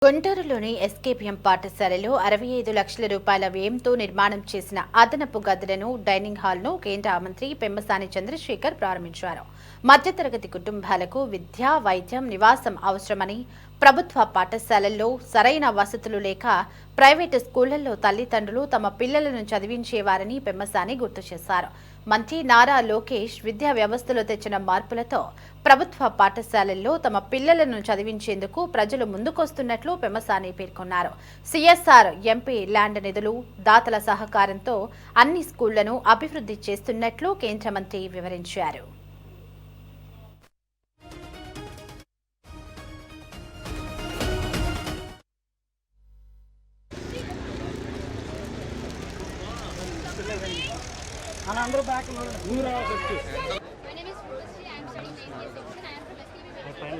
గుంటూరులోని ఎస్కేపీఎం పాఠశాలలో 65 లక్షల రూపాయల వ్యయంతో నిర్మాణం చేసిన అదనపు గదులను డైనింగ్ హాల్ను కేంద్ర మంత్రి పెమ్మసాని చంద్రశేఖర్ ప్రారంభించారు. మధ్యతరగతి కుటుంబాలకు విద్య, వైద్యం, నివాసం అవసరమని, ప్రభుత్వ పాఠశాలల్లో సరైన వసతులు లేక ప్రైవేటు స్కూళ్లలో తల్లిదండ్రులు తమ పిల్లలను చదివించేవారని పెమ్మసాని గుర్తు చేశారు. మంత్రి నారా లోకేష్ విద్యా వ్యవస్థలో తెచ్చిన మార్పులతో ప్రభుత్వ పాఠశాలల్లో తమ పిల్లలను చదివించేందుకు ప్రజలు ముందుకొస్తున్నట్లు పెమ్మసాని పేర్కొన్నారు. సిఎస్ఆర్, ఎంపీ ల్యాండ్ నిధులు, దాతల సహకారంతో అన్ని స్కూళ్లను అభివృద్ధి చేస్తున్నట్లు కేంద్ర మంత్రి వివరించారు. My name is Rudashri. I am studying 9th section. I am from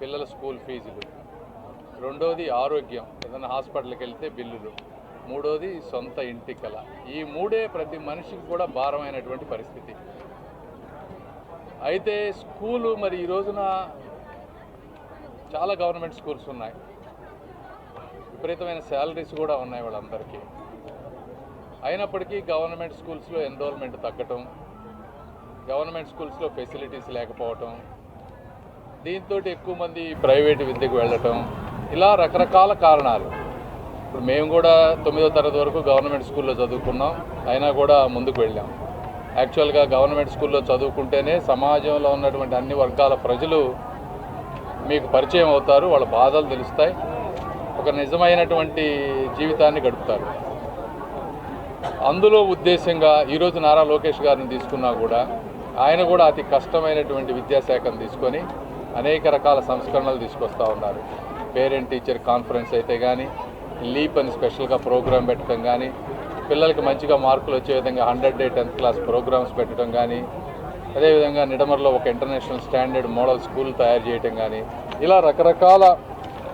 పిల్లల స్కూల్ ఫీజులు, రెండోది ఆరోగ్యం, ఏదైనా హాస్పిటల్కి వెళ్తే బిల్లులు, మూడోది సొంత ఇంటి కల. ఈ మూడే ప్రతి మనిషికి కూడా భారమైనటువంటి పరిస్థితి. అయితే స్కూలు మరి ఈ రోజున చాలా గవర్నమెంట్ స్కూల్స్ ఉన్నాయి, విపరీతమైన శాలరీస్ కూడా ఉన్నాయి వాళ్ళందరికీ. అయినప్పటికీ గవర్నమెంట్ స్కూల్స్లో ఎన్రోల్మెంట్ తగ్గటం, గవర్నమెంట్ స్కూల్స్లో ఫెసిలిటీస్ లేకపోవటం, దీంతో ఎక్కువ మంది ప్రైవేటు విద్యకు వెళ్ళటం, ఇలా రకరకాల కారణాలు. ఇప్పుడు మేము కూడా 9వ తరగతి వరకు గవర్నమెంట్ స్కూల్లో చదువుకున్నాం, అయినా కూడా ముందుకు వెళ్ళాం. యాక్చువల్గా గవర్నమెంట్ స్కూల్లో చదువుకుంటేనే సమాజంలో ఉన్నటువంటి అన్ని వర్గాల ప్రజలు మీకు పరిచయం అవుతారు, వాళ్ళ బాధలు తెలుస్తాయి, ఒక నిజమైనటువంటి జీవితాన్ని గడుపుతారు. అందులో ఉద్దేశంగా ఈరోజు నారా లోకేష్ గారిని తీసుకున్నా కూడా ఆయన కూడా అతి కష్టమైనటువంటి విద్యాశాఖను తీసుకొని అనేక రకాల సంస్కరణలు తీసుకొస్తూ ఉన్నారు. పేరెంట్ టీచర్ కాన్ఫరెన్స్ అయితే కానీ, లీప్ అని స్పెషల్గా ప్రోగ్రాం పెట్టడం కానీ, పిల్లలకి మంచిగా మార్కులు వచ్చే విధంగా 100-day 10th క్లాస్ ప్రోగ్రామ్స్ పెట్టడం కానీ, అదేవిధంగా నిడమర్లో ఒక ఇంటర్నేషనల్ స్టాండర్డ్ మోడల్ స్కూల్ తయారు చేయడం కానీ, ఇలా రకరకాల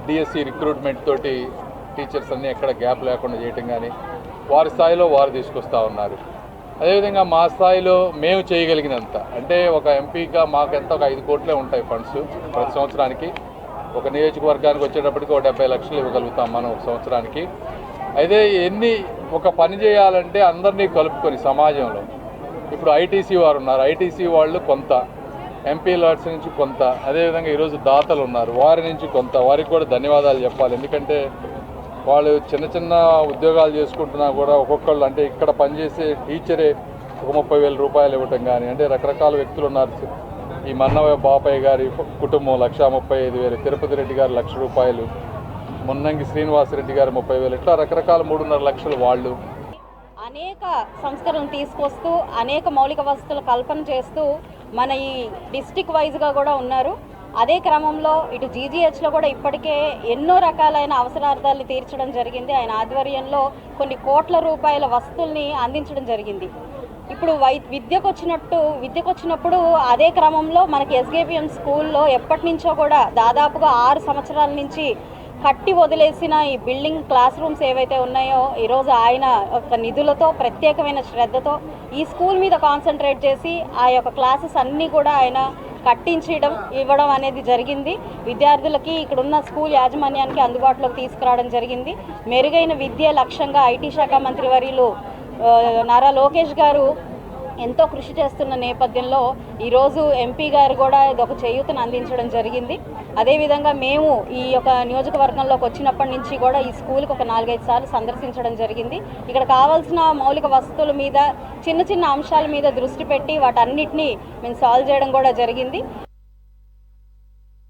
డిఎస్సి రిక్రూట్మెంట్ తోటి టీచర్స్ అన్నీ ఎక్కడ గ్యాప్ లేకుండా చేయటం కానీ, వారి స్థాయిలో వారు తీసుకొస్తూ ఉన్నారు. అదేవిధంగా మా స్థాయిలో మేము చేయగలిగినంత, అంటే ఒక ఎంపీగా మాకెంత ఒక 5 కోట్లే ఉంటాయి ఫండ్స్ ప్రతి సంవత్సరానికి. ఒక నియోజకవర్గానికి వచ్చేటప్పటికి ఒక 70 లక్షలు ఇవ్వగలుగుతాం మనం ఒక సంవత్సరానికి. అయితే ఒక పని చేయాలంటే అందరినీ కలుపుకొని సమాజంలో, ఇప్పుడు ఐటీసీ వారు ఉన్నారు, ఐటీసీ వాళ్ళు కొంత, ఎంపీ లాట్స్ నుంచి కొంత, అదేవిధంగా ఈరోజు దాతలు ఉన్నారు, వారి నుంచి కొంత, వారికి కూడా ధన్యవాదాలు చెప్పాలి. ఎందుకంటే వాళ్ళు చిన్న చిన్న ఉద్యోగాలు చేసుకుంటున్నా కూడా ఒక్కొక్కళ్ళు, అంటే ఇక్కడ పనిచేసే టీచరే ఒక 30,000 రూపాయలు ఇవ్వటం కానీ, అంటే రకరకాల వ్యక్తులు ఉన్నారు. ఈ మన్నవ బాపయ్య గారి కుటుంబం 1,35,000, తిరుపతి రెడ్డి గారు 1,00,000 రూపాయలు, మున్నంగి శ్రీనివాసరెడ్డి గారు 30,000, ఇట్లా రకరకాల 3.5 లక్షలు వాళ్ళు. అనేక సంస్కరణలు తీసుకొస్తూ అనేక మౌలిక వసతుల కల్పన చేస్తూ మన ఈ డిస్టిక్ వైజ్గా కూడా ఉన్నారు. అదే క్రమంలో ఇటు జీజీహెచ్లో కూడా ఇప్పటికే ఎన్నో రకాలైన అవసరార్థాలను తీర్చడం జరిగింది. ఆయన ఆధ్వర్యంలో కొన్ని కోట్ల రూపాయల వస్తువుల్ని అందించడం జరిగింది. ఇప్పుడు విద్యకు వచ్చినప్పుడు అదే క్రమంలో మనకి ఎస్కేపీఎం స్కూల్లో ఎప్పటి నుంచో కూడా దాదాపుగా 6 సంవత్సరాల నుంచి కట్టి వదిలేసిన ఈ బిల్డింగ్ క్లాస్ రూమ్స్ ఏవైతే ఉన్నాయో ఈరోజు ఆయన ఒక నిధులతో, ప్రత్యేకమైన శ్రద్ధతో ఈ స్కూల్ మీద కాన్సన్ట్రేట్ చేసి ఆ యొక్క క్లాసెస్ అన్నీ కూడా ఆయన ఇవ్వడం అనేది జరిగింది. విద్యార్థులకి ఇక్కడున్న స్కూల్ యాజమాన్యానికి అందుబాటులోకి తీసుకురావడం జరిగింది. మెరుగైన విద్య లక్ష్యంగా ఐటీ శాఖ మంత్రి వర్యులు నారా లోకేష్ గారు ఎంతో కృషి చేస్తున్న నేపథ్యంలో ఈరోజు ఎంపీ గారు కూడా ఇదొక చేయూతను అందించడం జరిగింది. అదేవిధంగా మేము ఈ యొక్క నియోజకవర్గంలోకి వచ్చినప్పటి నుంచి కూడా ఈ స్కూల్కి ఒక 4-5 సార్లు సందర్శించడం జరిగింది. ఇక్కడ కావాల్సిన మౌలిక వసతుల మీద, చిన్న చిన్న అంశాల మీద దృష్టి పెట్టి వాటన్నిటినీ మేము సాల్వ్ చేయడం కూడా జరిగింది.